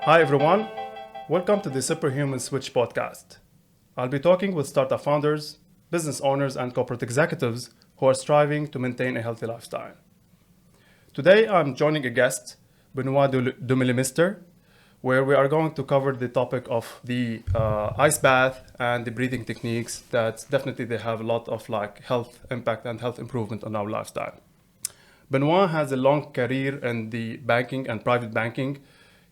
Hi everyone, welcome to the Superhuman Switch podcast. I'll be talking with startup founders, business owners, and corporate executives who are striving to maintain a healthy lifestyle. Today I'm joining a guest, Benoit Demeulemeester, where we are going to cover the topic of the ice bath and the breathing techniques that definitely they have a lot of health impact and health improvement on our lifestyle. Benoit has a long career in the banking and private banking,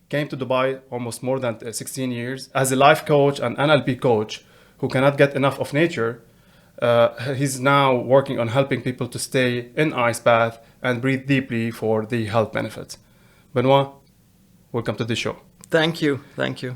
came to Dubai almost more than 16 years as a life coach and NLP coach who cannot get enough of nature. He's now working on helping people to stay in ice bath and breathe deeply for the health benefits. Benoit, welcome to the show. Thank you.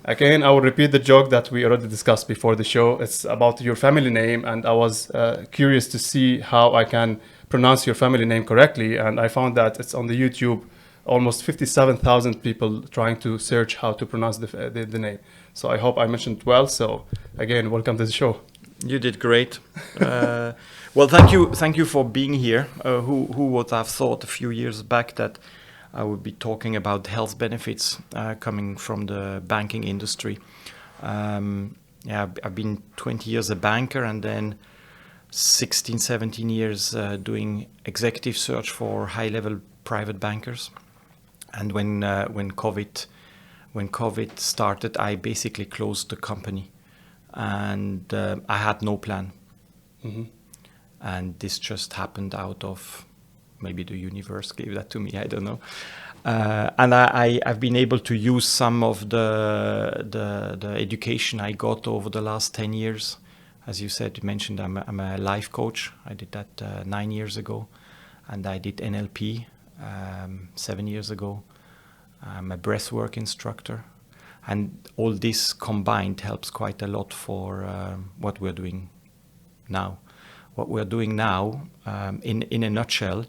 Again, I will repeat the joke that we already discussed before the show. It's about your family name, and I was curious to see how I can pronounce your family name correctly, and I found that it's on the YouTube, almost 57,000 people trying to search how to pronounce the name. So I hope I mentioned it well. So again, welcome to the show. You did great. Well, thank you for being here. Who would have thought a few years back that I would be talking about health benefits coming from the banking industry. I've been 20 years a banker and then 16, 17 years doing executive search for high-level private bankers. And when COVID started, I basically closed the company, and I had no plan. Mm-hmm. And this just happened out of maybe the universe gave that to me. I don't know. And I've been able to use some of the education I got over the last 10 years. As you mentioned, I'm a life coach. I did that 9 years ago, and I did NLP 7 years ago. I'm a breathwork instructor, and all this combined helps quite a lot for what we're doing now. What we're doing now, in a nutshell,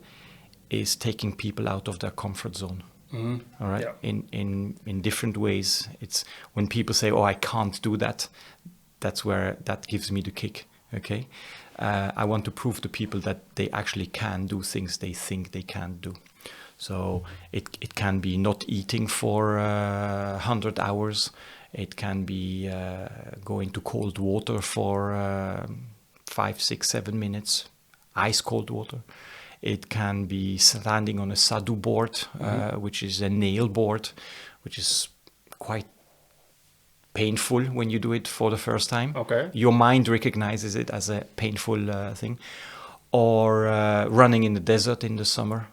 is taking people out of their comfort zone. Mm-hmm. All right, Yeah. in different ways. It's when people say, "Oh, I can't do that." That's where that gives me the kick. Okay, I want to prove to people that they actually can do things they think they can't do. So it can be not eating for 100 hours. It can be going to cold water for 5, 6, 7 minutes, ice cold water. It can be standing on a sadhu board, which is a nail board, which is quite painful when you do it for the first time. Okay. Your mind recognizes it as a painful thing. Or running in the desert in the summer,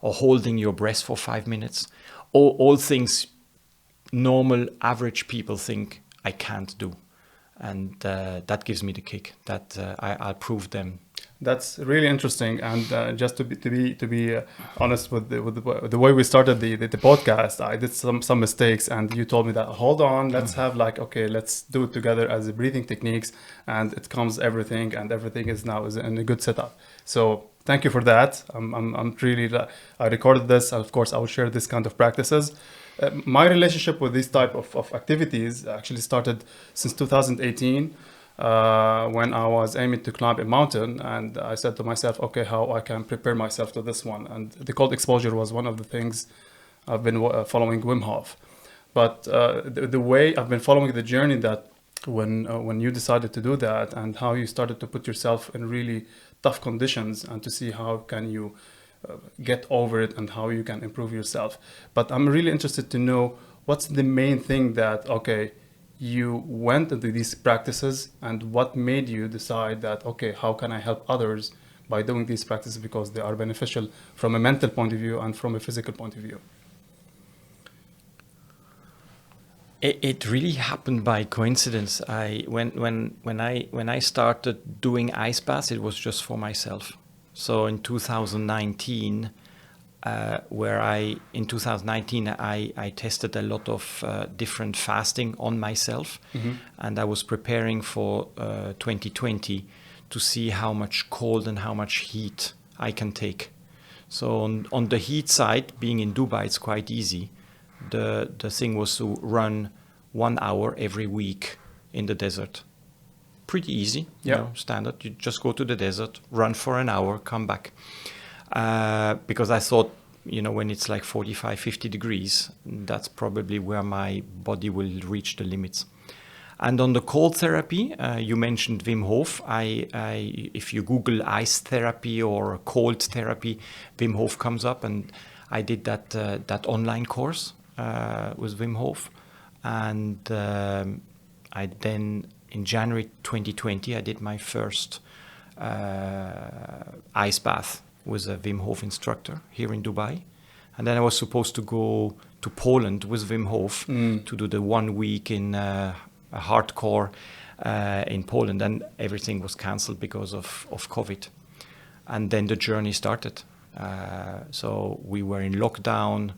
or holding your breath for 5 minutes. All things normal, average people think I can't do. And that gives me the kick, that I'll prove them. That's really interesting, and just to be honest with the way we started the podcast, I did some mistakes, and you told me that hold on, let's have let's do it together as a breathing techniques, and it comes everything, and everything is in a good setup. So thank you for that. I'm really I recorded this, and of course I will share this kind of practices. My relationship with this type of activities actually started since 2018. When I was aiming to climb a mountain, and I said to myself, okay, how I can prepare myself to this one. And the cold exposure was one of the things. I've been following Wim Hof. But the way I've been following the journey, that when you decided to do that, and how you started to put yourself in really tough conditions, and to see how can you get over it and how you can improve yourself. But I'm really interested to know what's the main thing that, okay, you went into these practices, and what made you decide that, okay, how can I help others by doing these practices, because they are beneficial from a mental point of view and from a physical point of view? It really happened by coincidence. When I started doing ice baths, it was just for myself. So in 2019, in 2019 I tested a lot of different fasting on myself, and I was preparing for 2020 to see how much cold and how much heat I can take. So on the heat side, being in Dubai, it's quite easy. The thing was to run 1 hour every week in the desert. Pretty easy, standard. You just go to the desert, run for an hour, come back. Because I thought when it's like 45, 50 degrees, that's probably where my body will reach the limits. And on the cold therapy, you mentioned Wim Hof. If you Google ice therapy or cold therapy, Wim Hof comes up, and I did that online course with Wim Hof. And I then, in January 2020, I did my first ice bath with a Wim Hof instructor here in Dubai. And then I was supposed to go to Poland with Wim Hof to do the 1 week in a hardcore in Poland, and everything was cancelled because of COVID. And then the journey started. So we were in lockdown.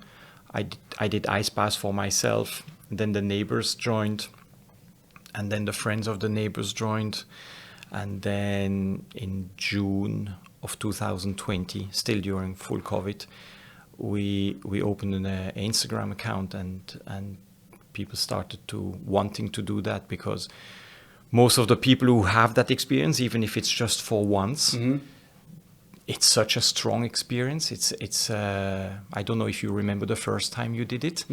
I did ice baths for myself. And then the neighbors joined, and then the friends of the neighbors joined. And then in June of 2020, still during full COVID, we opened an Instagram account, and people started wanting to do that, because most of the people who have that experience, even if it's just for once, it's such a strong experience. It's I don't know if you remember the first time you did it,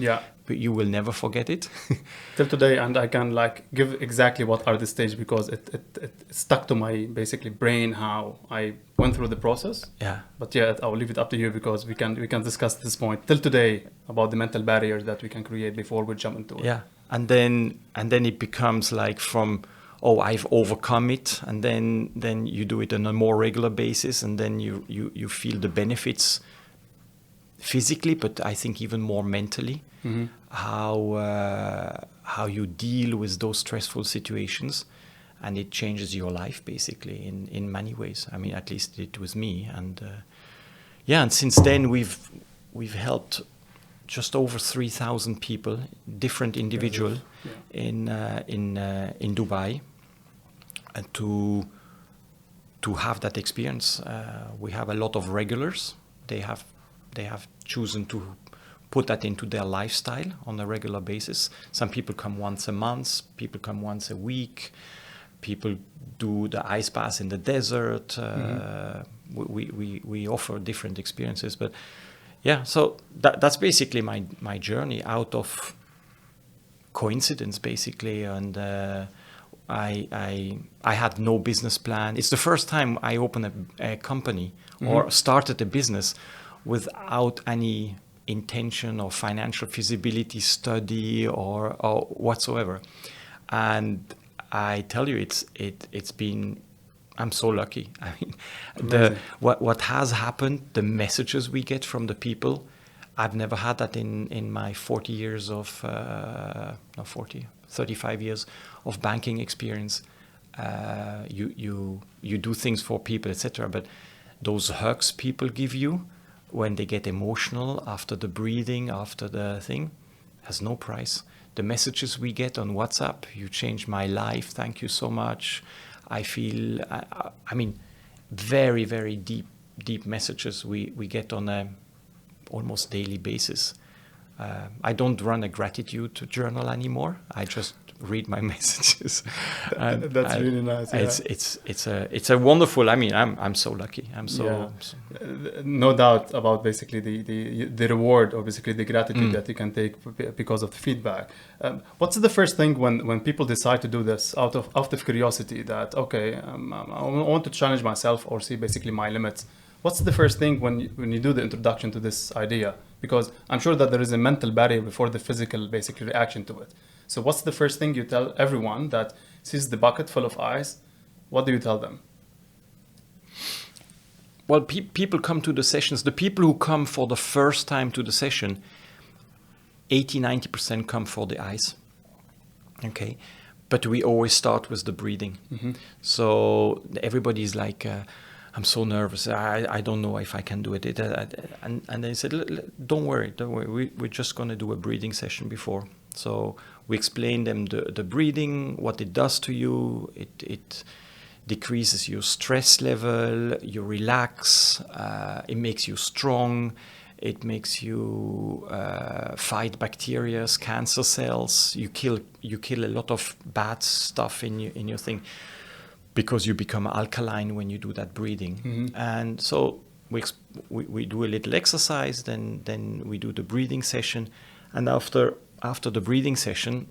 but you will never forget it. Till today, and I can give exactly what are the stage, because it stuck to my basically brain how I went through the process. Yeah. But I'll leave it up to you, because we can discuss this point till today about the mental barriers that we can create before we jump into it. Yeah, and then it becomes like from, oh, I've overcome it, and then you do it on a more regular basis, and then you feel the benefits physically, but I think even more mentally, how you deal with those stressful situations, and it changes your life basically in many ways. I mean, at least it was me, and and since then we've helped just over 3,000 people, different individual, in Dubai, and to have that experience. We have a lot of regulars. They have chosen to put that into their lifestyle on a regular basis. Some people come once a month, people come once a week, people do the ice baths in the desert. We offer different experiences, but so that's basically my journey out of coincidence, basically. And I had no business plan. It's the first time I opened a company or started a business without any intention or financial feasibility study or whatsoever. And I tell you, it's been, I'm so lucky. I mean, what has happened, the messages we get from the people, I've never had that in my 40 years of 35 years of banking experience. You do things for people, etc. But those hugs people give you when they get emotional after the breathing, after the thing, has no price. The messages we get on WhatsApp, you changed my life, thank you so much. I feel, I mean, very, very deep messages we get on a almost daily basis. I don't run a gratitude journal anymore. I just read my messages. That's really nice. Yeah. It's a wonderful. I mean, I'm so lucky. No doubt about basically the reward, or basically the gratitude that you can take because of the feedback. What's the first thing when people decide to do this out of curiosity, that okay, I want to challenge myself or see basically my limits? What's the first thing when you do the introduction to this idea? Because I'm sure that there is a mental barrier before the physical basically reaction to it. So what's the first thing you tell everyone that sees the bucket full of ice? What do you tell them? Well, people come to the sessions. The people who come for the first time to the session, 80-90% come for the ice. Okay. But we always start with the breathing. So everybody's like, I'm so nervous. I don't know if I can do it. And they said, don't worry. We're just going to do a breathing session before. So we explain them the breathing, what it does to you. It decreases your stress level. You relax. It makes you strong. It makes you fight bacteria, cancer cells. You kill a lot of bad stuff in your thing, because you become alkaline when you do that breathing. And so we do a little exercise, then we do the breathing session, and after the breathing session,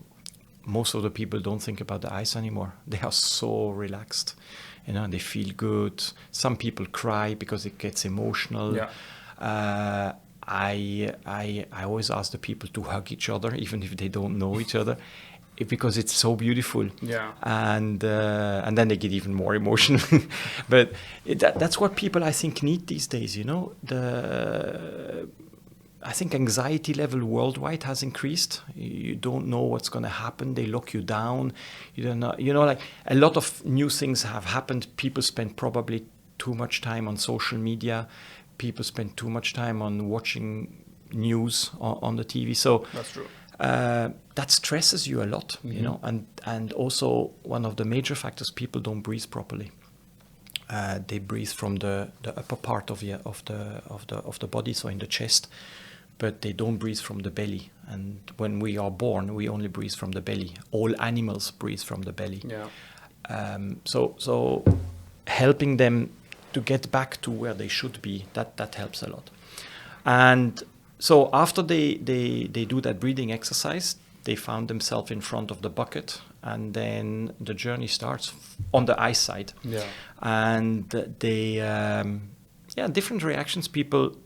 most of the people don't think about the ice anymore. They are so relaxed, they feel good. Some people cry because it gets emotional. Yeah. I always ask the people to hug each other, even if they don't know each other, because it's so beautiful. Yeah. And then they get even more emotional. But that's what people, I think, need these days. I think anxiety level worldwide has increased. You don't know what's going to happen. They lock you down. You don't know. Like a lot of new things have happened. People spend probably too much time on social media. People spend too much time on watching news on the TV. So That's true. That stresses you a lot, and also one of the major factors, people don't breathe properly. They breathe from the upper part of the body, so in the chest, but they don't breathe from the belly. And when we are born, we only breathe from the belly. All animals breathe from the belly. Yeah. So helping them to get back to where they should be, that helps a lot. And so after they do that breathing exercise, they found themselves in front of the bucket, and then the journey starts on the ice side. Yeah. And they, different reactions. People,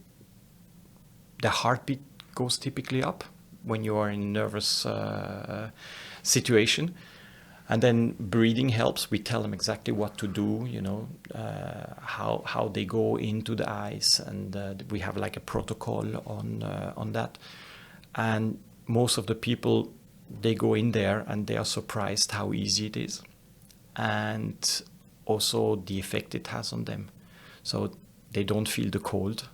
the heartbeat goes typically up when you are in a nervous situation. And then breathing helps. We tell them exactly what to do, how they go into the ice, and we have like a protocol on that. And most of the people, they go in there and they are surprised how easy it is, and also the effect it has on them. So they don't feel the cold,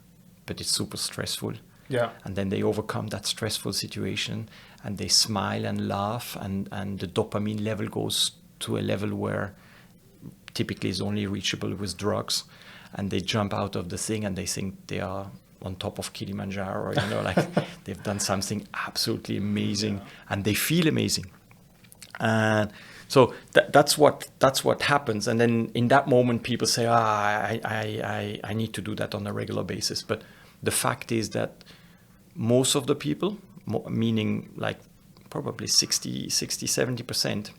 but it's super stressful. Yeah. And then they overcome that stressful situation, and they smile and laugh, and the dopamine level goes to a level where typically is only reachable with drugs, and they jump out of the thing and they think they are on top of Kilimanjaro, like they've done something absolutely amazing, and they feel amazing. And so that's what happens. And then in that moment, people say, I need to do that on a regular basis. But the fact is that most of the people, meaning like probably 70%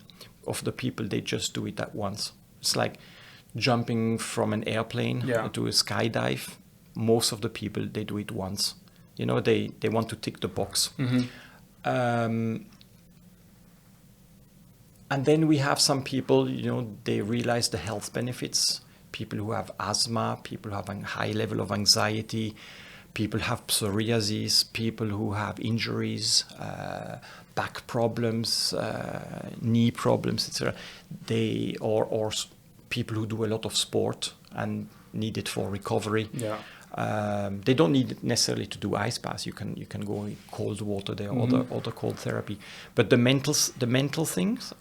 of the people, they just do it at once. It's like jumping from an airplane to a skydive. Most of the people, they do it once. They want to tick the box. Mm-hmm. And then we have some people, they realize the health benefits. People who have asthma, people who have a high level of anxiety, people have psoriasis, people who have injuries, back problems, knee problems, etc. Or people who do a lot of sport and need it for recovery. Yeah. They don't need necessarily to do ice baths. You can go in cold water. There are other cold therapy. But the mental things,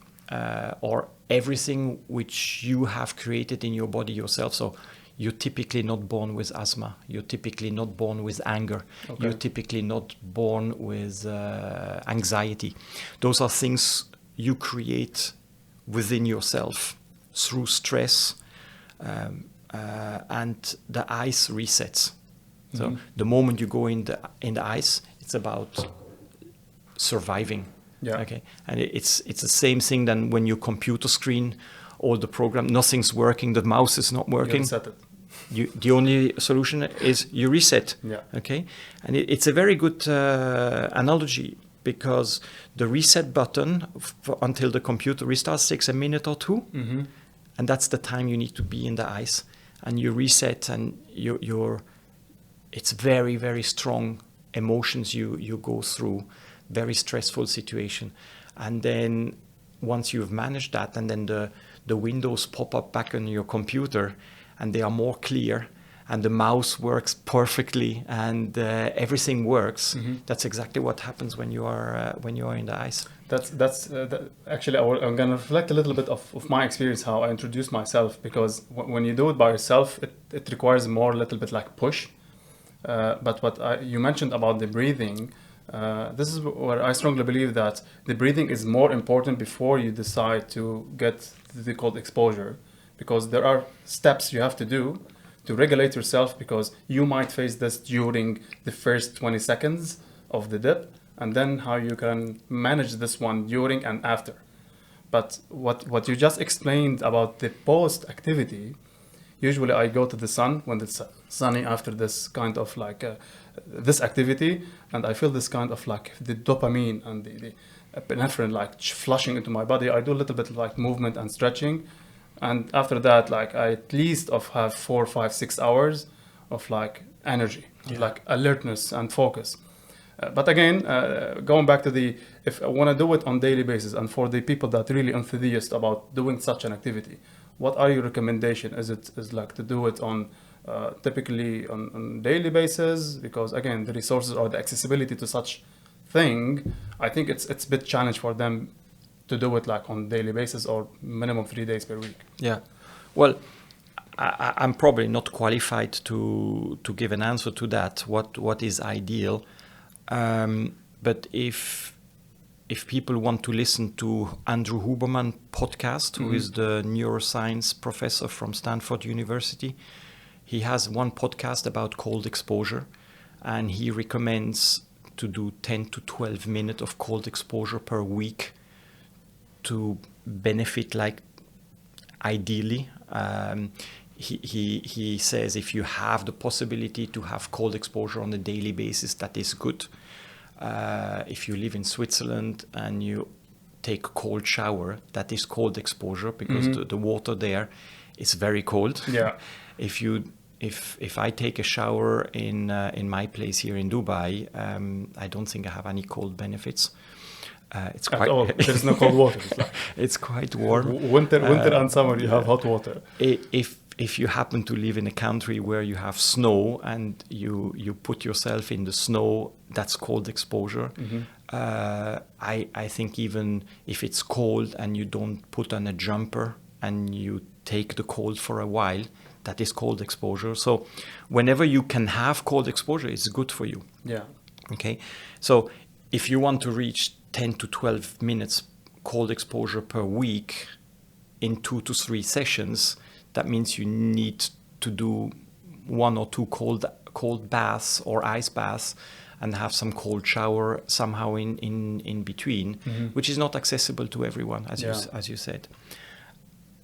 or everything which you have created in your body yourself. So you're typically not born with asthma. You're typically not born with anger. Okay. You're typically not born with anxiety. Those are things you create within yourself through stress, and the ice resets. So the moment you go in the ice, it's about surviving. Yeah. Okay, and it's the same thing than when your computer screen, all the program, nothing's working, the mouse is not working. You reset it. The only solution is you reset. Yeah. Okay, and it's a very good analogy, because the reset button until the computer restarts takes a minute or two, and that's the time you need to be in the ice, and you reset, and it's very, very strong emotions you go through, very stressful situation, and then once you've managed that, and then the windows pop up back on your computer, and they are more clear, and the mouse works perfectly, and everything works. That's exactly what happens when you are in the ice. Actually, I'm going to reflect a little bit of my experience, how I introduced myself, because when you do it by yourself, it requires more, a little bit like push. But what you mentioned about the breathing, this is where I strongly believe that the breathing is more important before you decide to get the cold exposure, because there are steps you have to do to regulate yourself, because you might face this during the first 20 seconds of the dip, and then how you can manage this one during and after. But what you just explained about the post activity, usually I go to the sun when it's sunny after this kind of like this activity, and I feel this kind of like the dopamine and the epinephrine like flushing into my body. I do a little bit like movement and stretching, and after that, like I at least have 4, 5, 6 hours of like energy, like alertness and focus. But again, going back to if I want to do it on daily basis, and for the people that really enthusiast about doing such an activity, what are your recommendation? Is like to do it on typically on daily basis? Because again, the resources or the accessibility to such thing, I think it's a bit challenge for them to do it like on daily basis or minimum 3 days per week. Yeah, well, I'm probably not qualified to give an answer to that. What is ideal? But if people want to listen to Andrew Huberman podcast, who is the neuroscience professor from Stanford University, he has one podcast about cold exposure, and he recommends to do 10 to 12 minutes of cold exposure per week to benefit, like ideally. He says if you have the possibility to have cold exposure on a daily basis, that is good. If you live in Switzerland and you take a cold shower, that is cold exposure, because the water there is very cold. Yeah. If I take a shower in my place here in Dubai, I don't think I have any cold benefits. It's quite. At all. There's no cold water. It's quite warm. Winter and summer, you have hot water. If you happen to live in a country where you have snow and you put yourself in the snow, that's cold exposure. I think even if it's cold and you don't put on a jumper and you take the cold for a while, that is cold exposure. So whenever you can have cold exposure, it's good for you. Yeah. Okay. So if you want to reach 10 to 12 minutes cold exposure per week in 2 to 3 sessions, that means you need to do 1 or 2 cold baths or ice baths and have some cold shower somehow in between, which is not accessible to everyone, as you said.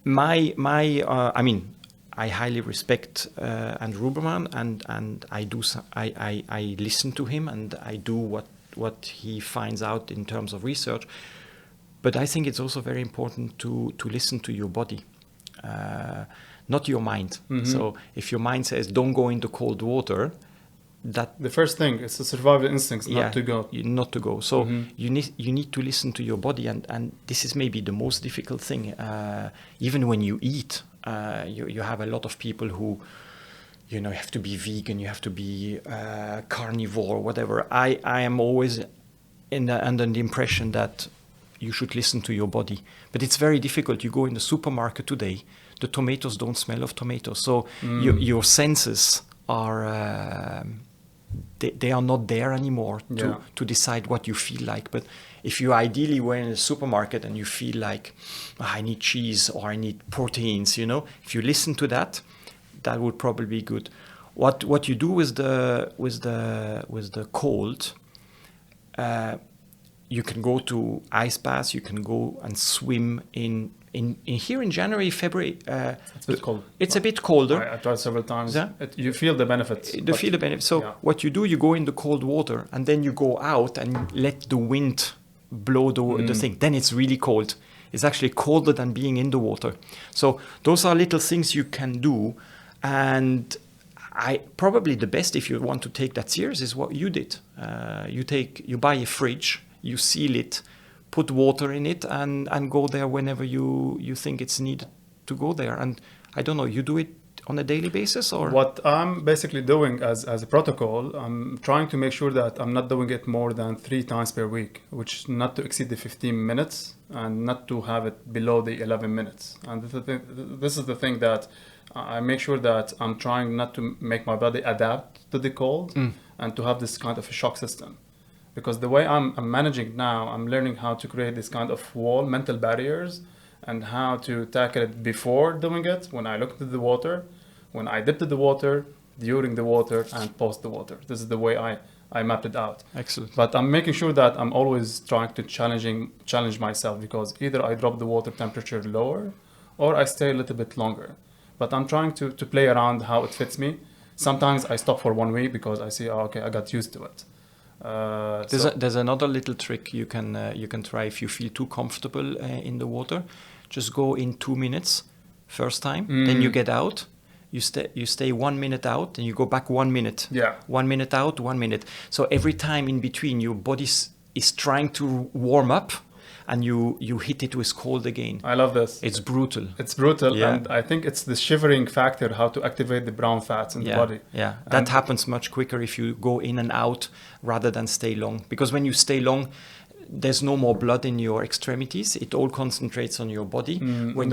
I mean, I highly respect Andrew Huberman, and I listen to him, and I do what he finds out in terms of research. But I think it's also very important to listen to your body, not your mind. So if your mind says don't go into cold water, that the first thing is the survival instincts, not to go. Not to go. So you need to listen to your body, and this is maybe the most difficult thing. Even when you eat, you have a lot of people who, you have to be vegan, you have to be carnivore, whatever. I am always under the impression that you should listen to your body. But it's very difficult. You go in the supermarket today, the tomatoes don't smell of tomatoes. So your senses are, they are not there anymore to decide what you feel like. But if you ideally were in a supermarket and you feel like, I need cheese or I need proteins, if you listen to that, that would probably be good. What you do with the cold, you can go to ice baths, you can go and swim in here in January, February. It's a bit cold. It's a bit colder. I tried several times. Yeah? You feel the benefits. Feel the benefits. So what you do, you go in the cold water and then you go out and let the wind blow the thing. Then it's really cold. It's actually colder than being in the water. So those are little things you can do. And probably the best, if you want to take that serious, is what you did. You buy a fridge, you seal it, put water in it, and go there whenever you think it's needed to go there. And I don't know, you do it on a daily basis, or? What I'm basically doing as a protocol, I'm trying to make sure that I'm not doing it more than 3 times per week, which not to exceed the 15 minutes and not to have it below the 11 minutes. And this is the thing that I make sure that I'm trying not to make my body adapt to the cold and to have this kind of a shock system. Because the way I'm managing now, I'm learning how to create this kind of mental barriers, and how to tackle it before doing it, when I look into the water, when I dipped in the water, during the water, and post the water. This is the way I mapped it out. Excellent. But I'm making sure that I'm always trying to challenge myself, because either I drop the water temperature lower or I stay a little bit longer. But I'm trying to play around how it fits me. Sometimes I stop for 1 week because I see, okay, I got used to it. There's another little trick you can try if you feel too comfortable in the water. Just go in 2 minutes first time, then you get out. You stay 1 minute out, and you go back 1 minute. Yeah. 1 minute out, 1 minute. So every time in between, your body is trying to warm up, and you hit it with cold again. I love this. It's brutal. It's brutal, Yeah. and I think it's the shivering factor, how to activate the brown fats in the body. Yeah, that happens much quicker if you go in and out rather than stay long. Because when you stay long, there's no more blood in your extremities. It all concentrates on your body. When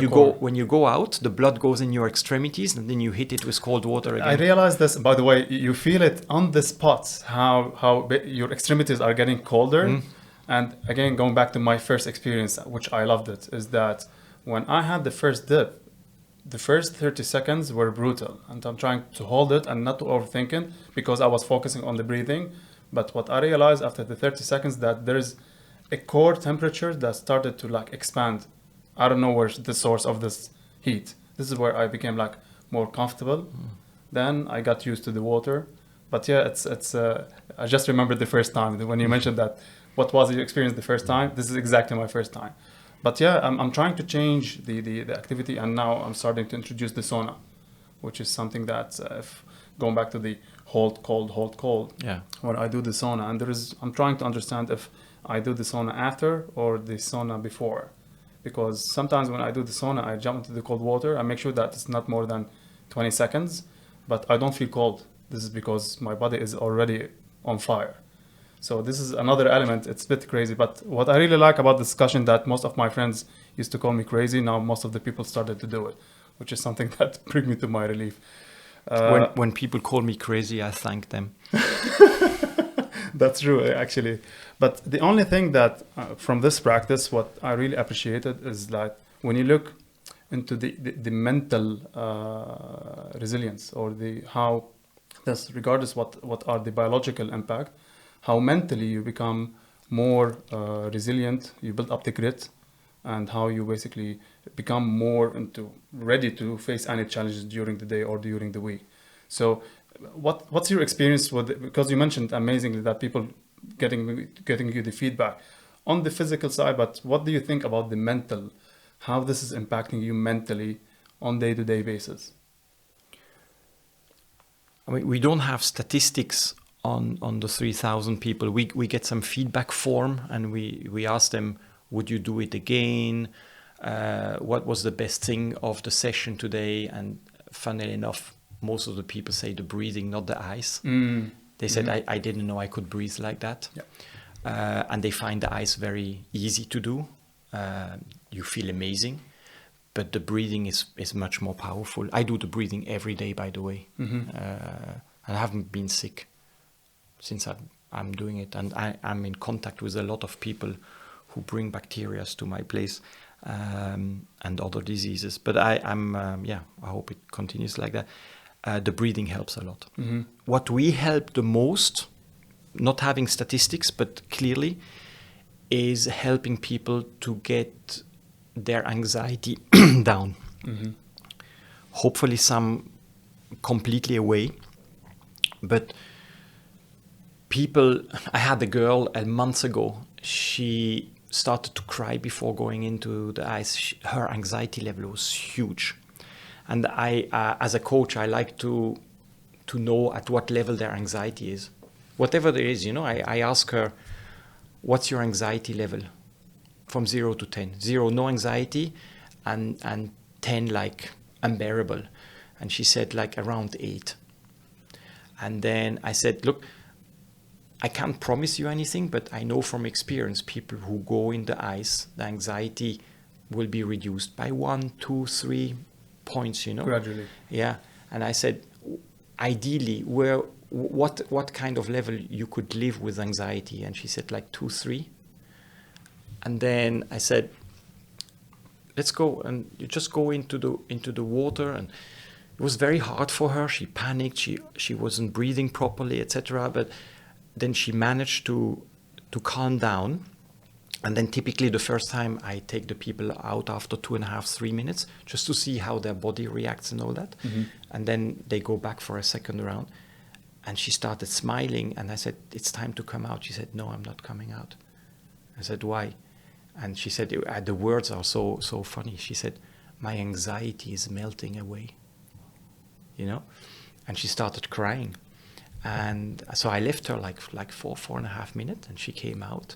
you go out, the blood goes in your extremities, and then you hit it with cold water again. I realized this, by the way, you feel it on the spot, how your extremities are getting colder. And again, going back to my first experience, which I loved it, is that when I had the first dip, the first 30 seconds were brutal. And I'm trying to hold it and not to overthink it, because I was focusing on the breathing. But what I realized after the 30 seconds, that there's a core temperature that started to like expand. I don't know where's the source of this heat. This is where I became like more comfortable. Then I got used to the water. But yeah, it's I just remembered the first time when you mentioned that. What was your experience the first time? This is exactly my first time. But yeah, I'm trying to change the activity, and now I'm starting to introduce the sauna, which is something that if going back to the hold cold. Yeah. When I do the sauna, and I'm trying to understand if I do the sauna after or the sauna before, because sometimes when I do the sauna, I jump into the cold water. I make sure that it's not more than 20 seconds, but I don't feel cold. This is because my body is already on fire. So this is another element. It's a bit crazy, but what I really like about the discussion, that most of my friends used to call me crazy. Now most of the people started to do it, which is something that brings me to my relief. When people call me crazy, I thank them. That's true, actually. But the only thing that from this practice, what I really appreciated is that when you look into the mental resilience, or how this, regardless what are the biological impact, how mentally you become more resilient, you build up the grit, and how you basically become more ready to face any challenges during the day or during the week. So what's your experience with it? Because you mentioned amazingly that people getting you the feedback on the physical side, but what do you think about the mental, how this is impacting you mentally on day-to-day basis? I mean, we don't have statistics on the 3,000 people. We get some feedback form, and we ask them, would you do it again? What was the best thing of the session today? And funnily enough, most of the people say the breathing, not the ice. They said, I didn't know I could breathe like that. Yeah. And they find the ice very easy to do. You feel amazing, but the breathing is much more powerful. I do the breathing every day, by the way. I haven't been sick since I'm doing it. And I'm in contact with a lot of people who bring bacteria to my place and other diseases. But I hope it continues like that. The breathing helps a lot. What we help the most, not having statistics, but clearly, is helping people to get their anxiety down. Hopefully some completely away. But I had a girl a month ago, she started to cry before going into the ice. Her anxiety level was huge. And I, as a coach, I like to know at what level their anxiety is. Whatever there is, I ask her, what's your anxiety level? From 0 to 10. 0, no anxiety, and 10, like, unbearable. And she said, like, around 8. And then I said, look, I can't promise you anything, but I know from experience, people who go in the ice, the anxiety will be reduced by 1, 2, 3 points, Gradually. Yeah. And I said, ideally, what kind of level you could live with anxiety? And she said, like 2, 3. And then I said, let's go, and you just go into the water, and it was very hard for her. She panicked. She wasn't breathing properly, etc. But then she managed to calm down. And then typically the first time I take the people out after 2.5, 3 minutes, just to see how their body reacts and all that. And then they go back for a second round. And she started smiling, and I said, it's time to come out. She said, no, I'm not coming out. I said, why? And she said, the words are so funny. She said, my anxiety is melting away, you know? And she started crying. And so I left her like 4.5 minutes, and she came out.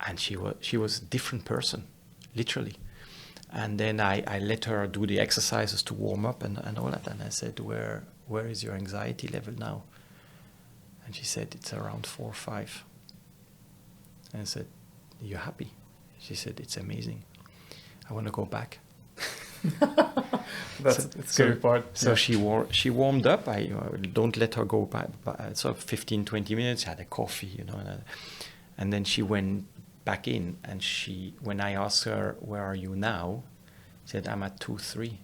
And she was a different person, literally. And then I let her do the exercises to warm up and all that. And I said, where is your anxiety level now? And she said, it's around 4 or 5. And I said, you're happy? She said, it's amazing. I want to go back. That's the scary part. So she warmed up. I don't let her go back. So 15, 20 minutes, had a coffee, you know. And then she went back in, and when I asked her, where are you now? She said, I'm at 2, 3.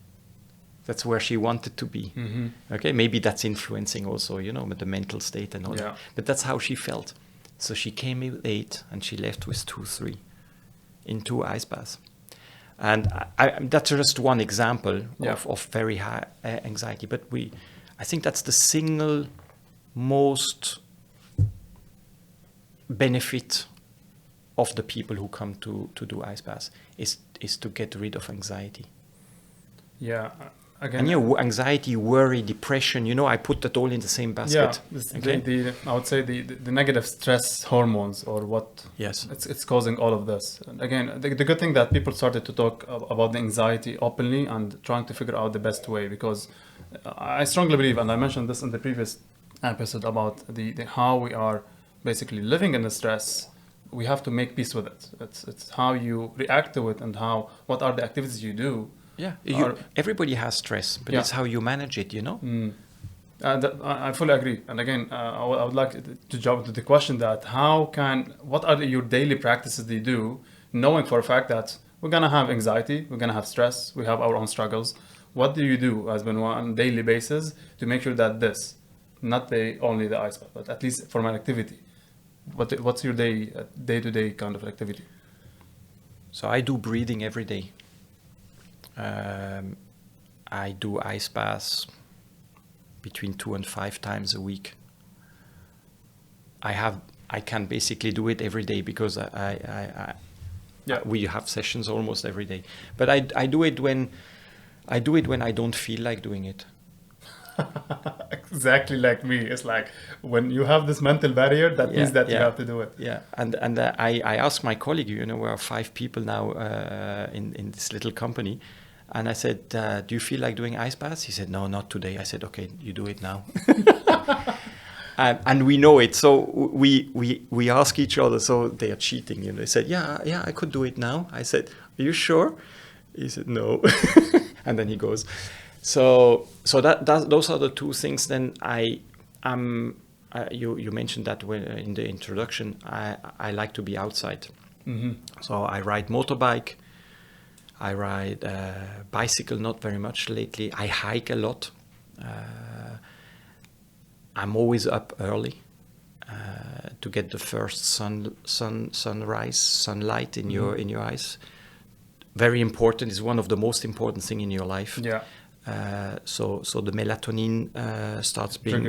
That's where she wanted to be. Okay, maybe that's influencing also, you know, with the mental state and all that. But that's how she felt. So she came with 8, and she left with 2, 3 in 2 ice baths. And that's just one example of very high anxiety. But I think that's the single most benefit of the people who come to do ice baths is to get rid of anxiety. Yeah. Again, and anxiety, worry, depression, you know, I put that all in the same basket. Yeah, okay? I would say the negative stress hormones, or what it's causing all of this. And again, the good thing that people started to talk about the anxiety openly and trying to figure out the best way, because I strongly believe, and I mentioned this in the previous episode about the how we are basically living in the stress. We have to make peace with it. It's how you react to it, and what are the activities you do. Yeah, everybody has stress, but it's how you manage it, you know? I fully agree. And again, I would like to jump to the question that what are your daily practices that you do, knowing for a fact that we're going to have anxiety, we're going to have stress, we have our own struggles. What do you do as Benoit on a daily basis to make sure that not only the ice bath, but at least for my activity? What's your day-to-day kind of activity? So I do breathing every day. I do ice baths between 2 and 5 times a week. I can basically do it every day because we have sessions almost every day. But I do it when I don't feel like doing it. Exactly like me. It's like when you have this mental barrier, that means that you have to do it. Yeah, and I asked my colleague, you know, we are 5 people now in this little company. And I said, do you feel like doing ice baths? He said, no, not today. I said, okay, you do it now. And we know it. So we ask each other, so they are cheating. You know, they said, yeah, I could do it now. I said, are you sure? He said, no. And then he goes. So those are the 2 things. Then you mentioned that in the introduction, I like to be outside. So I ride motorbike. I ride bicycle, not very much lately. I hike a lot. I'm always up early to get the first sunrise, sunlight in your eyes. Very important. It's one of the most important thing in your life. Yeah. So the melatonin starts being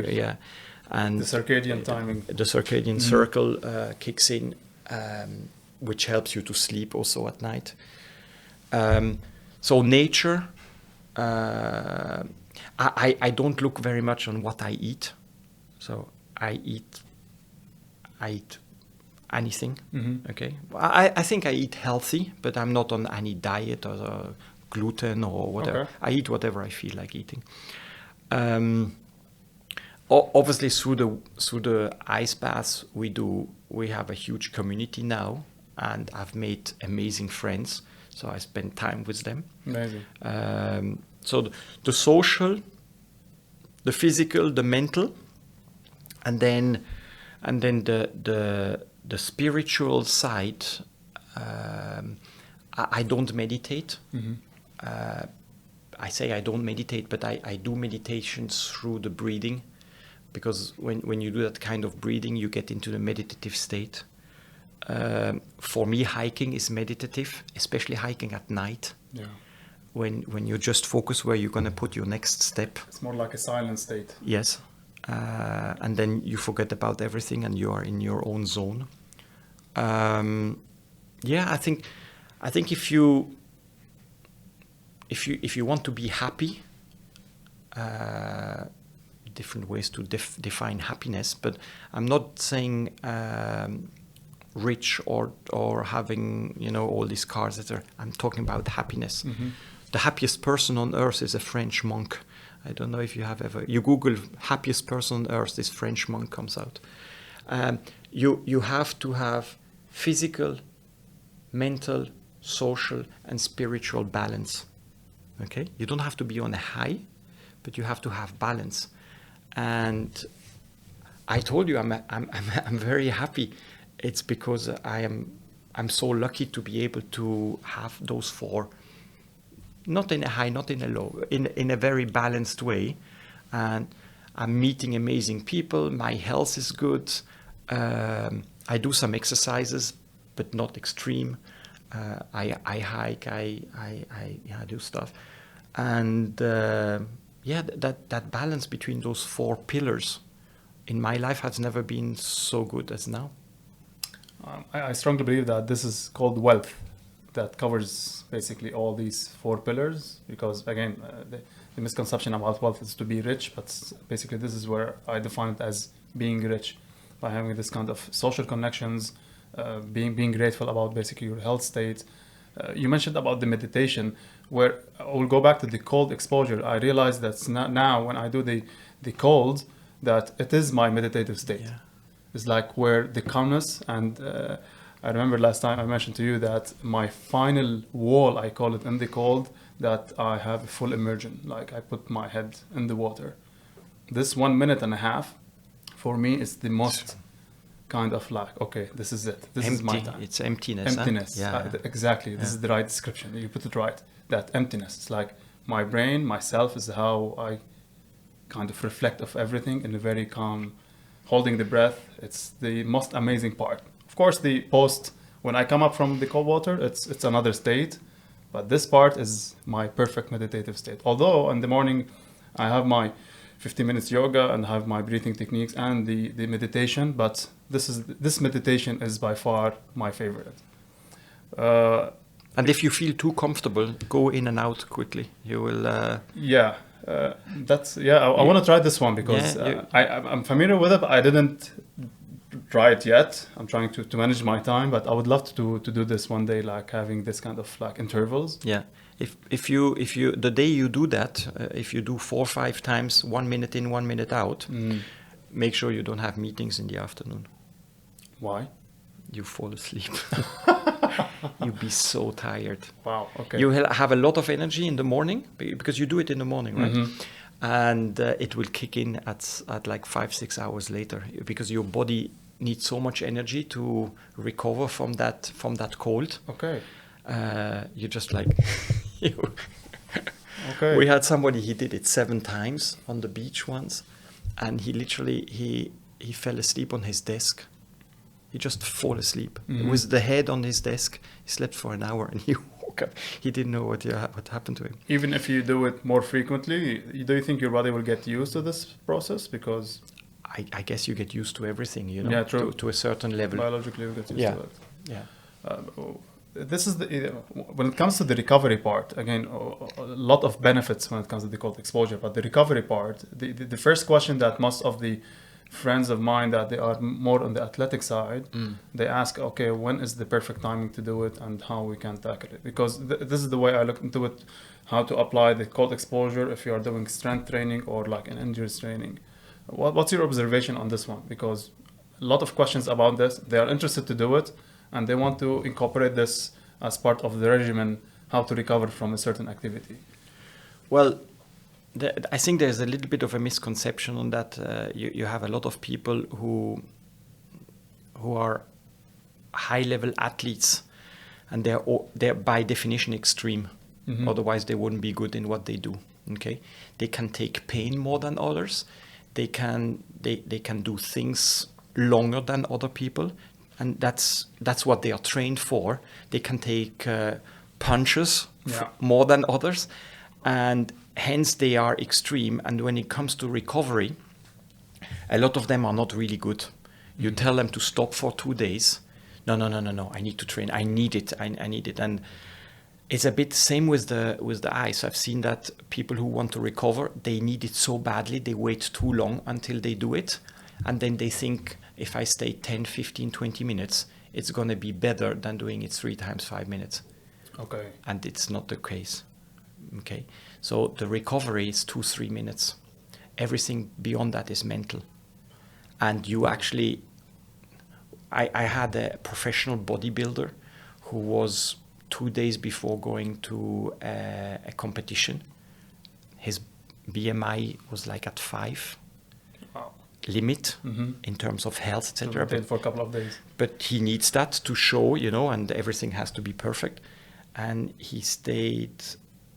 and the circadian timing. The circadian circle kicks in, which helps you to sleep also at night. So nature, I don't look very much on what I eat. So I eat anything. Okay. I think I eat healthy, but I'm not on any diet or gluten or whatever. Okay. I eat whatever I feel like eating. Obviously through the ice baths we have a huge community now, and I've made amazing friends. So I spend time with them. Amazing. So the social, the physical, the mental, and then the spiritual side. I don't meditate. I say I don't meditate, but I do meditations through the breathing, because when you do that kind of breathing, you get into the meditative state. For me, hiking is meditative, especially hiking at night. Yeah. When you just focus where you're going to put your next step. It's more like a silent state. Yes. And then you forget about everything and you are in your own zone. I think if you want to be happy, different ways to define happiness, but I'm not saying rich or having all these cars. I'm talking about happiness. Mm-hmm. The happiest person on earth is a French monk. I don't know if you have ever. You Google happiest person on earth, this French monk comes out. You have to have physical, mental, social, and spiritual balance. Okay, you don't have to be on a high, but you have to have balance. And I told you I'm very happy. It's because I'm so lucky to be able to have those four. Not in a high, not in a low, in a very balanced way. And I'm meeting amazing people. My health is good. I do some exercises, but not extreme. I hike, I do stuff. And that balance between those four pillars in my life has never been so good as now. I strongly believe that this is called wealth. That covers basically all these four pillars, because again, the misconception about wealth is to be rich, but basically this is where I define it as being rich, by having this kind of social connections, being grateful about basically your health state. You mentioned about the meditation, where I will go back to the cold exposure. I realize that now when I do the cold, that it is my meditative state. Yeah. It's like where the calmness and I remember last time I mentioned to you that my final wall, I call it in the cold, that I have a full immersion. Like I put my head in the water. This 1.5 minutes for me is the most kind of like, okay, this is it. This is my time. It's emptiness. Emptiness. Huh? Yeah. Exactly. This is the right description. You put it right. That emptiness. It's like my brain, myself is how I kind of reflect of everything in a very calm, holding the breath. It's the most amazing part. Of course, the post, when I come up from the cold water, it's another state. But this part is my perfect meditative state. Although in the morning, I have my 15 minutes yoga and have my breathing techniques and the meditation. But this meditation is by far my favorite. And if you feel too comfortable, go in and out quickly. You will... I want to try this one because I'm familiar with it, but I didn't try it yet. I'm trying to manage my time, but I would love to do this one day, like having this kind of like intervals. Yeah. If you the day you do that, if you do 4 or 5 times, 1 minute in, 1 minute out, make sure you don't have meetings in the afternoon. Why? You fall asleep. You'll be so tired. Wow. Okay. You have a lot of energy in the morning because you do it in the morning, right? Mm-hmm. And it will kick in at like 5-6 hours later because your body needs so much energy to recover from that cold. Okay. You're just like. Okay. We had somebody, he did it 7 times on the beach once, and he literally he fell asleep on his desk. He just fall asleep with the head on his desk. He slept for an hour and he woke up. He didn't know what happened to him. Even if you do it more frequently, do you think your body will get used to this process? Because I guess you get used to everything, Yeah, true. To a certain level. Biologically, you get used to it. Yeah. This is when it comes to the recovery part. Again, a lot of benefits when it comes to the cold exposure. But the recovery part, the first question that most of the friends of mine that they are more on the athletic side, they ask, okay, when is the perfect timing to do it and how we can tackle it? Because this is the way I look into it, how to apply the cold exposure if you are doing strength training or like an endurance training. What's your observation on this one? Because a lot of questions about this, they are interested to do it and they want to incorporate this as part of the regimen, how to recover from a certain activity. Well, I think there's a little bit of a misconception on that. You have a lot of people who are high-level athletes, and they're by definition extreme. Otherwise, they wouldn't be good in what they do. Okay, they can take pain more than others. They can do things longer than other people, and that's what they are trained for. They can take punches more than others, and hence they are extreme. And when it comes to recovery, a lot of them are not really good. You tell them to stop for 2 days. No. I need to train. I need it. I need it. And it's a bit same with the eyes. I've seen that people who want to recover, they need it so badly, they wait too long until they do it. And then they think, if I stay 10, 15, 20 minutes, it's going to be better than doing it 3 times 5 minutes. Okay. And it's not the case. Okay. So the recovery is 2-3 minutes. Everything beyond that is mental. And you actually, I had a professional bodybuilder who was 2 days before going to a competition. His BMI was like at 5 limit in terms of health, etc. For a couple of days. But he needs that to show, and everything has to be perfect. And he stayed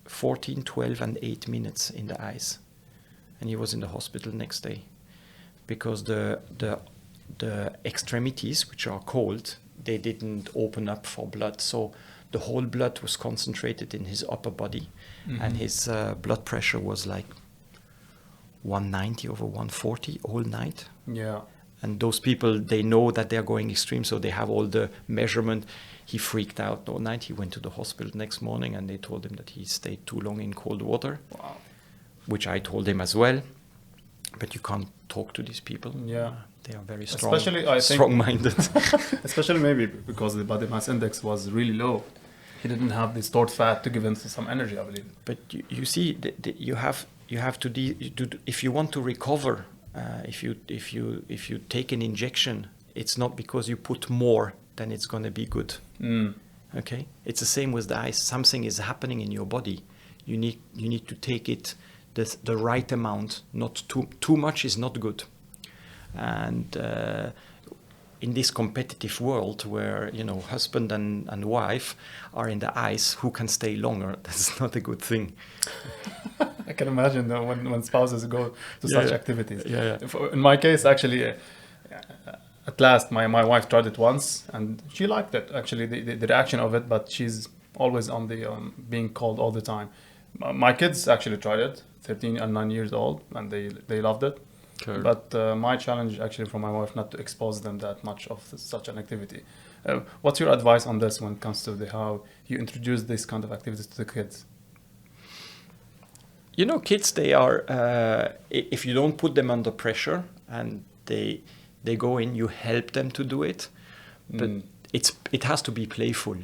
14, 12, and 8 minutes in the ice. And he was in the hospital next day because the extremities, which are cold, they didn't open up for blood. So the whole blood was concentrated in his upper body, and his blood pressure was like 190 over 140 all night. Yeah. And those people, they know that they're going extreme, so they have all the measurement. He freaked out all night. He went to the hospital next morning, and they told him that he stayed too long in cold water, which I told him as well. But you can't talk to these people. Yeah. They are very strong, Especially, I think, strong-minded. Especially maybe because the body mass index was really low. He didn't have the stored fat to give him some energy, I believe. But you see, you have to if you want to recover, if you take an injection, it's not because you put more than it's going to be good. Okay, it's the same with the ice. Something is happening in your body. You need to take it the right amount. Not too much is not good. And in this competitive world where husband and wife are in the ice, who can stay longer? That's not a good thing. I can imagine that when spouses go to such activities. Yeah. In my case, actually, at last, my wife tried it once, and she liked it. Actually, the reaction of it, but she's always on the being cold all the time. My kids actually tried it, 13 and 9 years old, and they loved it. Sure. But my challenge actually from my wife not to expose them that much of such an activity. What's your advice on this when it comes to how you introduce this kind of activities to the kids? Kids, they are, if you don't put them under pressure and they go in, you help them to do it. But it has to be playful,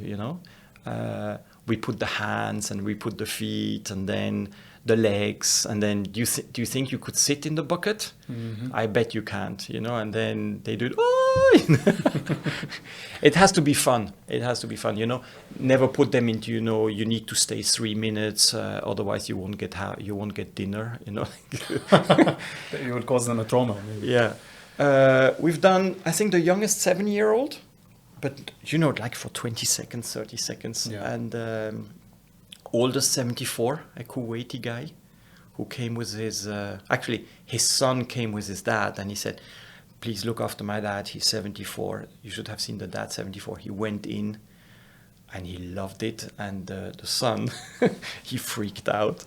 We put the hands and we put the feet and then the legs. And then do you think you could sit in the bucket? I bet you can't, And then they do it. It has to be fun. Never put them into, you need to stay 3 minutes. Otherwise you won't get dinner, You would cause them a trauma, maybe. Yeah. We've done, I think the youngest 7-year-old, but like for 20 seconds, 30 seconds. Yeah. And oldest 74, a Kuwaiti guy who came with his, actually his son came with his dad, and he said, please look after my dad, he's 74. You should have seen the dad, 74. He went in and he loved it, and the son, he freaked out.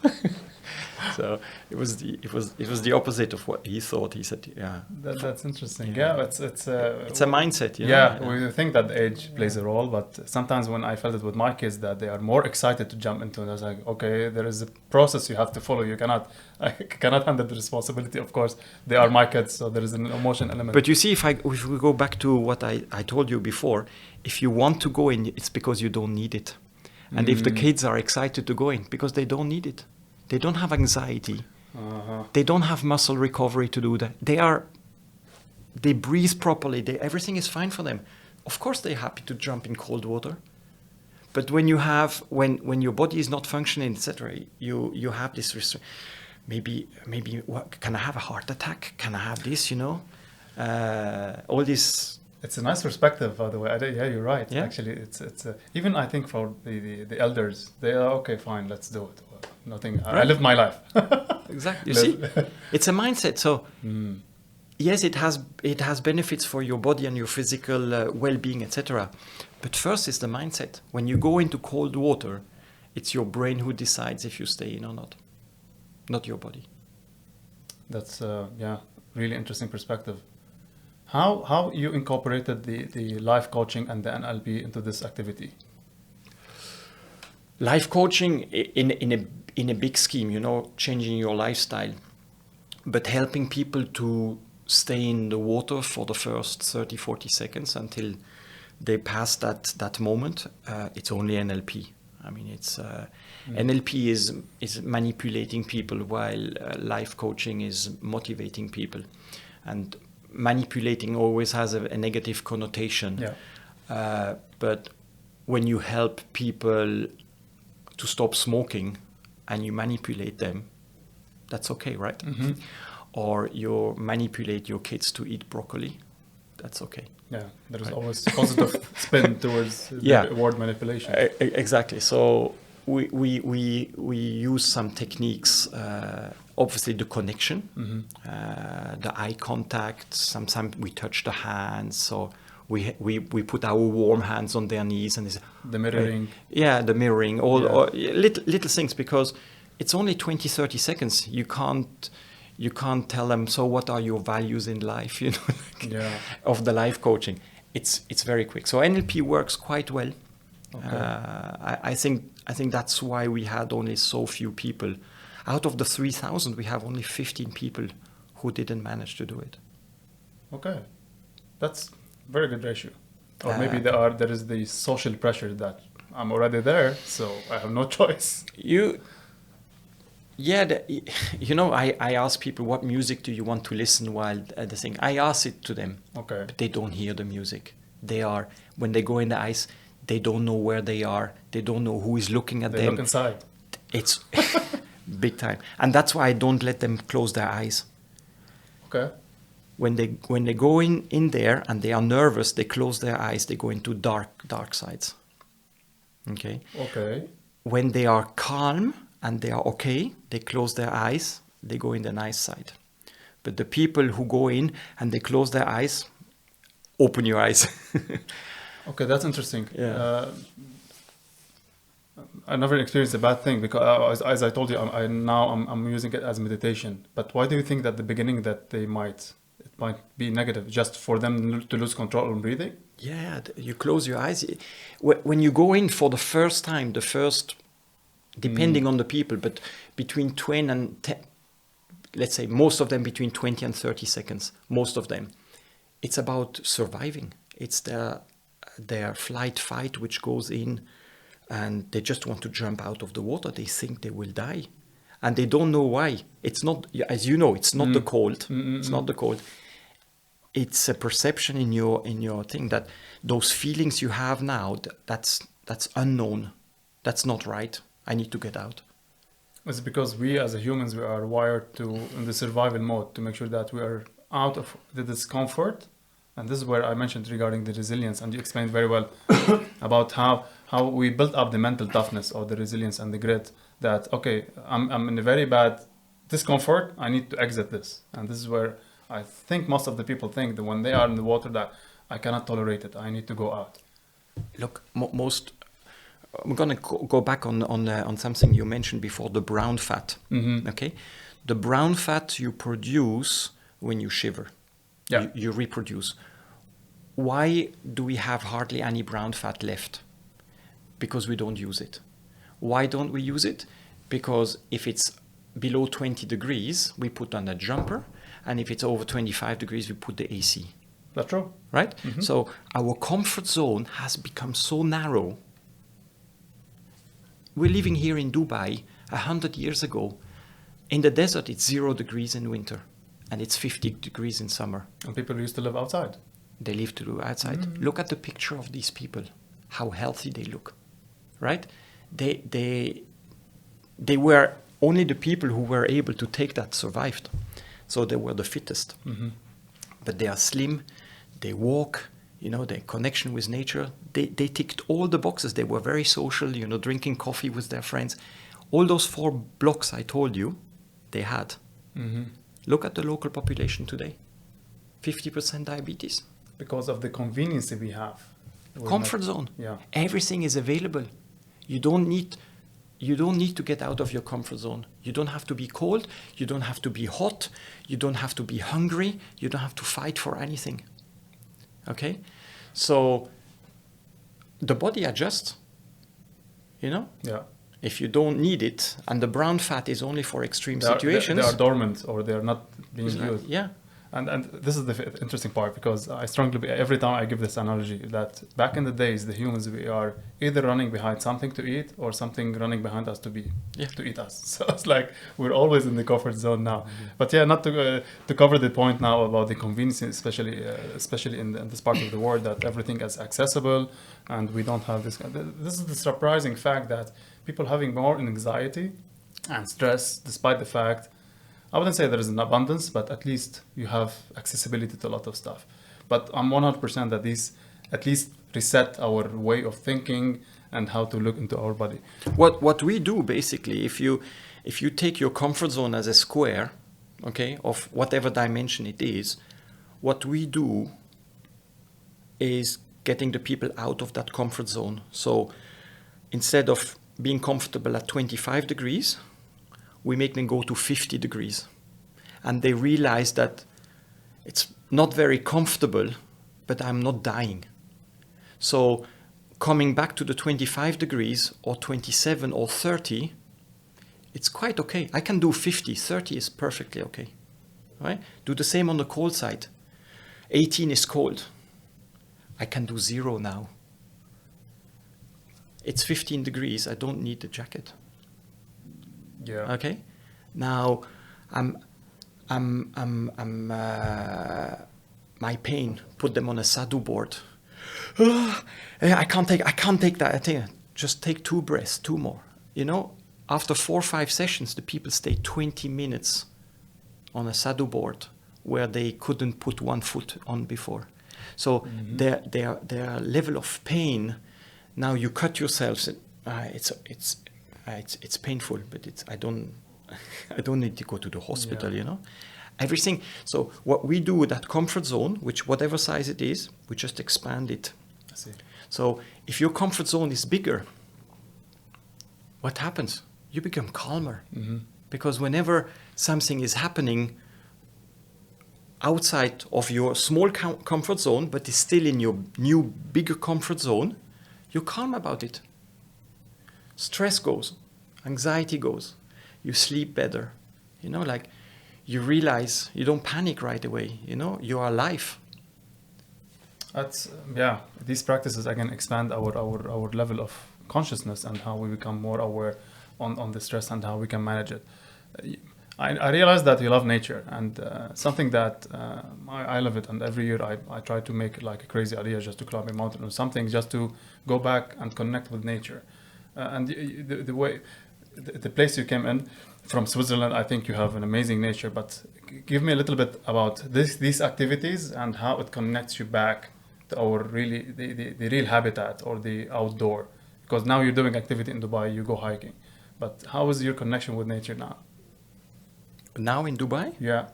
So it was the opposite of what he thought. He said, "Yeah, that's interesting. Yeah, it's a mindset." Yeah, we think that age plays a role, but sometimes when I felt it with my kids, that they are more excited to jump into it. I was like, okay, there is a process you have to follow. I cannot handle the responsibility. Of course, they are my kids, so there is an emotion element. But you see, if we go back to what I told you before, if you want to go in, it's because you don't need it, and if the kids are excited to go in, because they don't need it. They don't have anxiety. They don't have muscle recovery to do that. They breathe properly. Everything is fine for them. Of course, they're happy to jump in cold water. But when when your body is not functioning, etc., you have this restriction. Maybe what, can I have a heart attack? Can I have this? All these It's a nice perspective, by the way. Yeah, you're right. Yeah. Actually, it's even I think for the elders, they are okay, fine, let's do it. Well, nothing. I Right. live my life. Exactly. You see, it's a mindset. So yes, it has benefits for your body and your physical well-being, etc. But first is the mindset. When you go into cold water, it's your brain who decides if you stay in or not your body. That's really interesting perspective. How you incorporated the life coaching and the NLP into this activity? Life coaching in a big scheme, changing your lifestyle, but helping people to stay in the water for the first 30, 40 seconds until they pass that moment. It's only NLP. I mean, it's NLP is manipulating people, while life coaching is motivating people, and manipulating always has a negative connotation. Yeah. But when you help people to stop smoking and you manipulate them, that's okay, right? Mm-hmm. Or you manipulate your kids to eat broccoli, that's okay. Yeah, there is Right. always a positive spin towards the word manipulation. Exactly. So we use some techniques. Obviously, the connection, the eye contact. Sometimes we touch the hands. So we put our warm hands on their knees and The mirroring. the mirroring, all little things, because it's only 20, 30 seconds. You can't tell them, so what are your values in life, of the life coaching. It's very quick. So NLP works quite well. Okay. I think that's why we had only so few people. Out of the 3,000, we have only 15 people who didn't manage to do it. Okay, that's very good ratio. Or maybe there is the social pressure that I'm already there, so I have no choice. I ask people, what music do you want to listen while the thing? I ask it to them, Okay. but they don't hear the music. When they go in the ice, they don't know where they are. They don't know who is looking at them. They look inside. It's big time. And that's why I don't let them close their eyes. Okay. When they go in there and they are nervous, they close their eyes. They go into dark sides. Okay. Okay. When they are calm and they are okay, they close their eyes. They go in the nice side. But the people who go in and they close their eyes, open your eyes. Okay, that's interesting. Yeah. I never experienced a bad thing because, as I told you, I'm using it as meditation. But why do you think that the beginning that it might be negative, just for them to lose control on breathing? Yeah, you close your eyes. When you go in for the first time, depending on the people, but between 20 and 10, let's say most of them between 20 and 30 seconds, most of them, it's about surviving. It's their flight fight which goes in, and they just want to jump out of the water. They think they will die, and they don't know why. It's not, as you know, it's not the cold. It's not the cold. It's a perception in your thing that those feelings you have now, that's unknown. That's not right. I need to get out. It's because we as humans, we are wired in the survival mode to make sure that we are out of the discomfort. And this is where I mentioned regarding the resilience, and you explained very well about how we built up the mental toughness or the resilience and the grit that, okay, I'm in a very bad discomfort, I need to exit this. And this is where I think most of the people think that when they are in the water that I cannot tolerate it, I need to go out. Look, I'm going to go back on something you mentioned before, the brown fat. Mm-hmm. Okay, the brown fat you produce when you shiver. Yeah. You reproduce. Why do we have hardly any brown fat left? Because we don't use it. Why don't we use it? Because if it's below 20 degrees, we put on a jumper, and if it's over 25 degrees, we put the AC. That's true. Right? Mm-hmm. So our comfort zone has become so narrow. We're living here in Dubai 100 years ago. In the desert, it's 0 degrees in winter, and it's 50 degrees in summer. And people used to live outside. They live to do outside. Mm-hmm. Look at the picture of these people, how healthy they look, right? They were only the people who were able to take that survived. So they were the fittest. Mm-hmm. But they are slim, they walk, you know, their connection with nature. They ticked all the boxes. They were very social, you know, drinking coffee with their friends. All those 4 blocks I told you, they had. Mm-hmm. Look at the local population today. 50% diabetes. Because of the convenience that we have. Comfort zone. Yeah. Everything is available. You don't need to get out of your comfort zone. You don't have to be cold. You don't have to be hot. You don't have to be hungry. You don't have to fight for anything. Okay? So the body adjusts, you know? Yeah. If you don't need it, and the brown fat is only for extreme situations. They are dormant, or they are not being used. Yeah. And this is the interesting part, because I strongly, every time I give this analogy, that back in the days, the humans, we are either running behind something to eat or something running behind us to eat us. So it's like we're always in the comfort zone now. Mm-hmm. But yeah, not to cover the point now about the convenience, especially in this part of the world, that everything is accessible and we don't have this. This is the surprising fact that people having more anxiety and stress, despite the fact, I wouldn't say there is an abundance, but at least you have accessibility to a lot of stuff. But I'm 100% that these at least reset our way of thinking and how to look into our body. What we do basically, if you take your comfort zone as a square, okay, of whatever dimension it is, what we do is getting the people out of that comfort zone. So instead of being comfortable at 25 degrees, we make them go to 50 degrees. And they realize that it's not very comfortable, but I'm not dying. So coming back to the 25 degrees or 27 or 30, it's quite okay. I can do 50, 30 is perfectly okay. Right? Do the same on the cold side. 18 is cold. I can do 0 now. It's 15 degrees. I don't need the jacket. Yeah. Okay. Now, my pain. Put them on a sadhu board. I can't take that. Just take 2 breaths, 2 more. You know, after 4 or 5 sessions, the people stay 20 minutes on a sadhu board where they couldn't put 1 foot on before. So their level of pain. Now you cut yourselves. It's painful, but I don't need to go to the hospital, you know. Everything. So what we do with that comfort zone, which whatever size it is, we just expand it. I see. So if your comfort zone is bigger, what happens? You become calmer. Mm-hmm. Because whenever something is happening outside of your small comfort zone, but is still in your new bigger comfort zone, you're calm about it. Stress goes, anxiety goes, you sleep better, you know, like you realize you don't panic right away, you know, you are alive. That's, these practices again expand our level of consciousness and how we become more aware on the stress and how we can manage it. I realize that you love nature, and something that I love it, and every year I try to make like a crazy idea just to climb a mountain or something, just to go back and connect with nature. And the place you came in from Switzerland, I think you have an amazing nature, but give me a little bit about these activities and how it connects you back to our really the real habitat or the outdoor, because now you're doing activity in Dubai, you go hiking, but how is your connection with nature now? Now in Dubai? Yeah.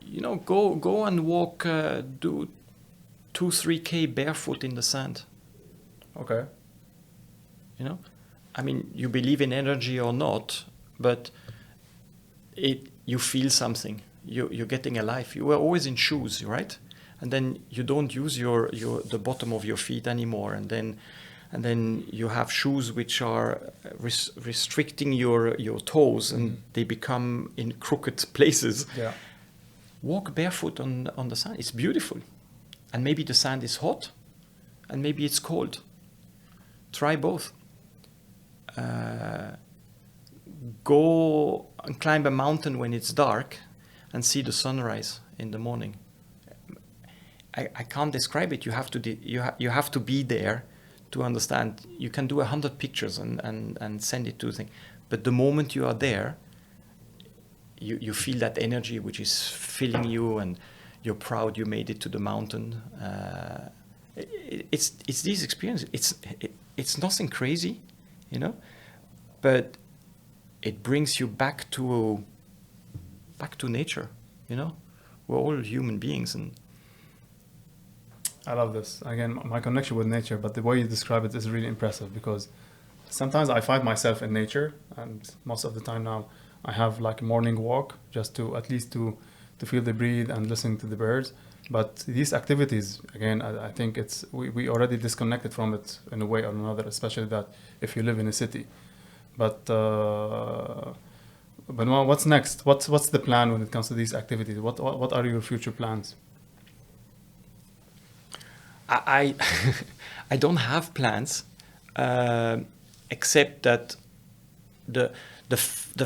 You know, go and walk, do 2-3K barefoot in the sand. Okay. You know, I mean, you believe in energy or not, but you feel something. You're getting alive. You were always in shoes, right? And then you don't use the bottom of your feet anymore, and then you have shoes which are restricting your toes, and they become in crooked places. Yeah. Walk barefoot on the sand. It's beautiful, and maybe the sand is hot, and maybe it's cold. Try both. Go and climb a mountain when it's dark and see the sunrise in the morning. I can't describe it. You have to be there to understand. You can do 100 pictures and send it to the thing. But the moment you are there, you feel that energy which is filling you, and you're proud you made it to the mountain. It's these experiences. It's nothing crazy, you know, but it brings you back to nature, you know. We're all human beings, and I love this. Again, my connection with nature, but the way you describe it is really impressive, because sometimes I find myself in nature, and most of the time now I have like a morning walk just to at least to feel the breeze and listen to the birds. But these activities, again, I think we already disconnected from it in a way or another, especially that if you live in a city. But Benoit, what's next? What's the plan when it comes to these activities? What are your future plans? I I don't have plans, except that the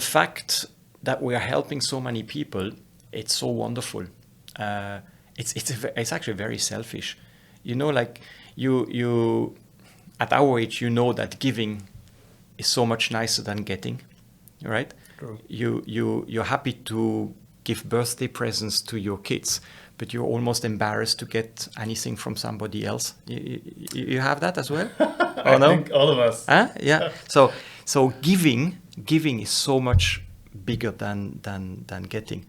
fact that we are helping so many people, it's so wonderful. It's actually very selfish, you know. Like you at our age, you know that giving is so much nicer than getting, right? True. You're happy to give birthday presents to your kids, but you're almost embarrassed to get anything from somebody else. You have that as well? I think all of us. Huh? Yeah. So giving is so much bigger than getting.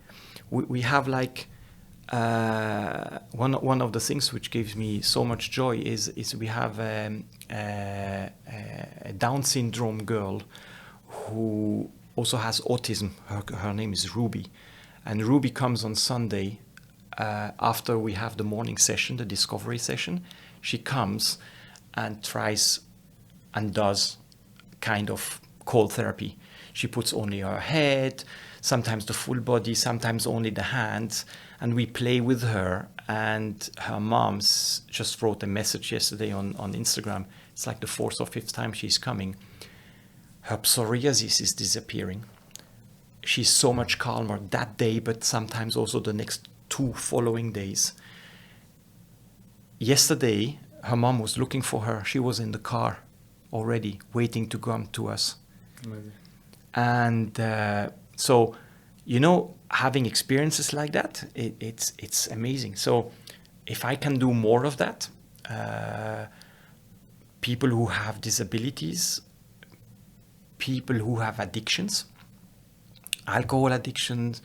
We have like one of the things which gives me so much joy is we have a Down syndrome girl who also has autism. Her name is Ruby, and Ruby comes on Sunday after we have the morning session, the discovery session. She comes and tries and does kind of cold therapy. She puts only her head, sometimes the full body, sometimes only the hands, and we play with her. And her mom's just wrote a message yesterday on Instagram. It's like the fourth or fifth time she's coming. Her psoriasis is disappearing. She's so much calmer that day, but sometimes also the next 2 following days. Yesterday, her mom was looking for her. She was in the car already, waiting to come to us. Amazing. And so, you know, having experiences like that, it's amazing. So if I can do more of that, people who have disabilities, people who have addictions, alcohol addictions,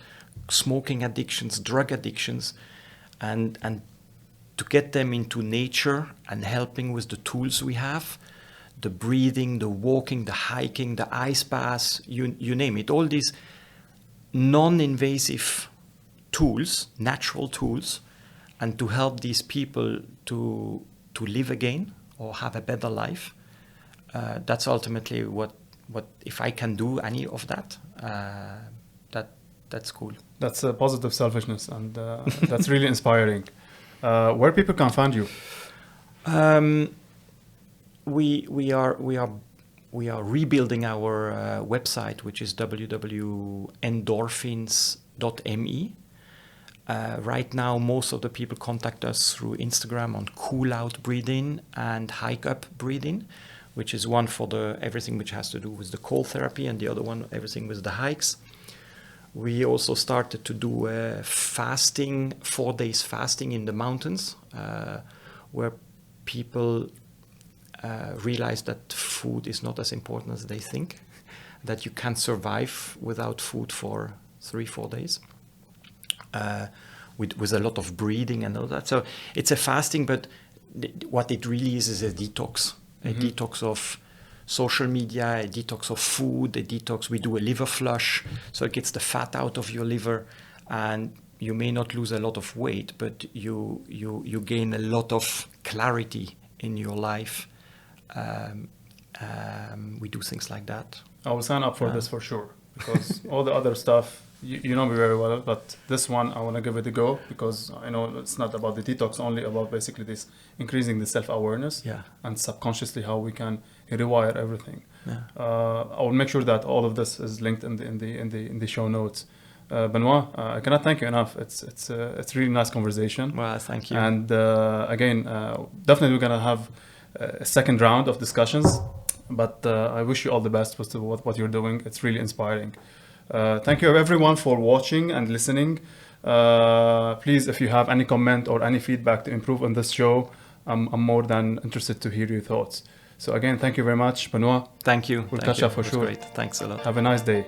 smoking addictions, drug addictions, and to get them into nature and helping with the tools we have, the breathing, the walking, the hiking, the ice baths, you name it, all these non-invasive tools, natural tools, and to help these people to live again or have a better life. That's ultimately what if I can do any of that, that's cool. That's a positive selfishness, and that's really inspiring. Where people can find you? We are rebuilding our website, which is www.endorphins.me. Right now, most of the people contact us through Instagram on cool out breathing and hike up breathing, which is one for everything which has to do with the cold therapy, and the other one everything with the hikes. We also started to do fasting, 4 days fasting in the mountains, where people realize that food is not as important as they think, that you can survive without food for 3-4 days, with a lot of breathing and all that. So it's a fasting, but what it really is a detox, a detox of social media, a detox of food, a detox. We do a liver flush, so it gets the fat out of your liver, and you may not lose a lot of weight, but you gain a lot of clarity in your life. We do things like that. I will sign up for this for sure, because all the other stuff, you know me very well, but this one I want to give it a go, because I know it's not about the detox, only about basically this increasing the self-awareness, and subconsciously how we can rewire everything. I will make sure that all of this is linked in the show notes. Benoit, I cannot thank you enough. It's a really nice conversation. Well, thank you. And again, definitely we're gonna have a second round of discussions. But I wish you all the best with what you're doing. It's really inspiring. Thank you everyone for watching and listening. Please, if you have any comment or any feedback to improve on this show, I'm more than interested to hear your thoughts. So again, thank you very much, Benoit. Thank you. We'll Thank catch you. up for It was sure. great. Thanks a lot. Have a nice day.